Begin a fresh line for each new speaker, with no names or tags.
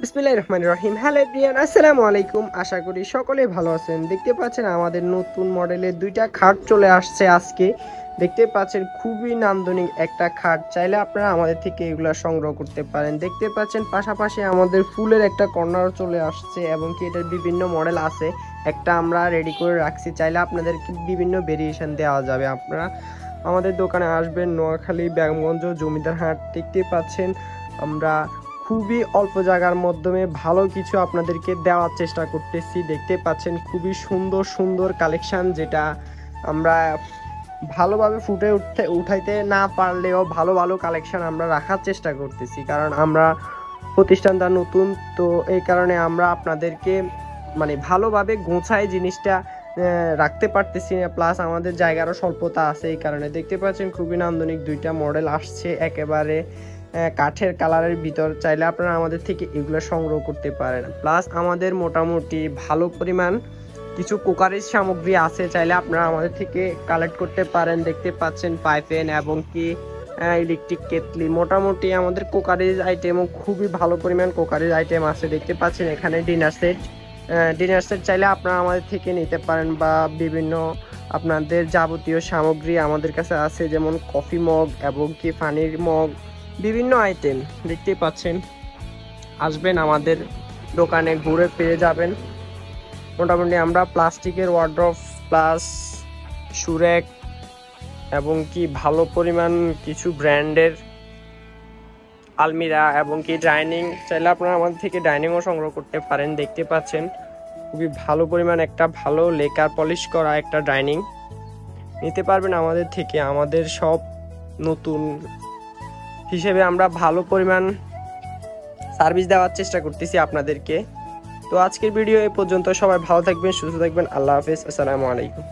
বিসমিল্লাহির রহমানির রহিম। Hello everyone, আসসালামু আলাইকুম। আশা করি সকলেই ভালো আছেন। দেখতে পাচ্ছেন আমাদের নতুন মডেলের দুইটা খাট চলে আসছে আজকে। দেখতে পাচ্ছেন খুবই নান্দনিক একটা খাট, চাইলে আপনারা আমাদের থেকে এগুলো সংগ্রহ করতে পারেন। দেখতে পাচ্ছেন পাশাপাশি আমাদের ফুলের একটা কর্নার চলে আসছে এবং কি এটার বিভিন্ন মডেল আছে। একটা আমরা রেডি করে রাখছি, চাইলে আপনাদেরকে বিভিন্ন ভেরিয়েশন দেওয়া যাবে। আপনারা আমাদের দোকানে আসবেন, নোয়াখালী বেগমগঞ্জ জমিদার হাট। দেখতে পাচ্ছেন আমরা খুবই অল্প জায়গার মাধ্যমে ভালো কিছু আপনাদেরকে দেওয়ার চেষ্টা করতেছি। দেখতে পাচ্ছেন খুবই সুন্দর সুন্দর কালেকশান, যেটা আমরা ভালোভাবে উঠাইতে না পারলেও ভালো ভালো কালেকশান আমরা রাখার চেষ্টা করতেছি, কারণ আমরা প্রতিষ্ঠানটা নতুন, তো এই কারণে আমরা আপনাদেরকে ভালোভাবে গোছায় জিনিসটা রাখতে পারতেছি না। প্লাস আমাদের জায়গারও স্বল্পতা আছে, এই কারণে দেখতে পাচ্ছেন খুবই নান্দনিক দুইটা মডেল আসছে একেবারে কাঠের কালারের ভিতর। চাইলে আপনারা আমাদের থেকে এগুলো সংগ্রহ করতে পারেন। প্লাস আমাদের মোটামুটি ভালো পরিমাণ কিছু কুকারের সামগ্রী আছে, চাইলে আপনারা আমাদের থেকে কালেক্ট করতে পারেন। দেখতে পাচ্ছেন পাইপেন এবং কি ইলেকট্রিক কেটলি, মোটামুটি আমাদের কুকারের আইটেমও খুবই ভালো পরিমাণ কুকারের আইটেম আছে। দেখতে পাচ্ছেন এখানে ডিনার সেট চাইলে আপনারা আমাদের থেকে নিতে পারেন, বা বিভিন্ন আপনাদের যাবতীয় সামগ্রী আমাদের কাছে আছে, যেমন কফি মগ এবং কি পানির মগ, বিভিন্ন আইটেম দেখতে পাচ্ছেন। আসবেন আমাদের দোকানে, ঘুরে পেয়ে যাবেন। মোটামুটি আমরা প্লাস্টিকের ওয়ার্ড্রপ প্লাস সুরেক এবং কি ভালো পরিমাণ কিছু ব্র্যান্ডের আলমিরা এবং কি ডাইনিং, চাইলে আপনারা আমাদের থেকে ডাইনিংও সংগ্রহ করতে পারেন। দেখতে পাচ্ছেন খুবই ভালো পরিমাণ একটা ভালো লেকার পলিশ করা একটা ডাইনিং নিতে পারবেন আমাদের থেকে। আমাদের সব নতুন হিসেবে আমরা ভালো পরিমাণ সার্ভিস দেওয়ার চেষ্টা করতেছি আপনাদেরকে। তো আজকের ভিডিও এ পর্যন্ত। সবাই ভালো থাকবেন, সুস্থ থাকবেন। আল্লাহ হাফেজ, আসসালামু আলাইকুম।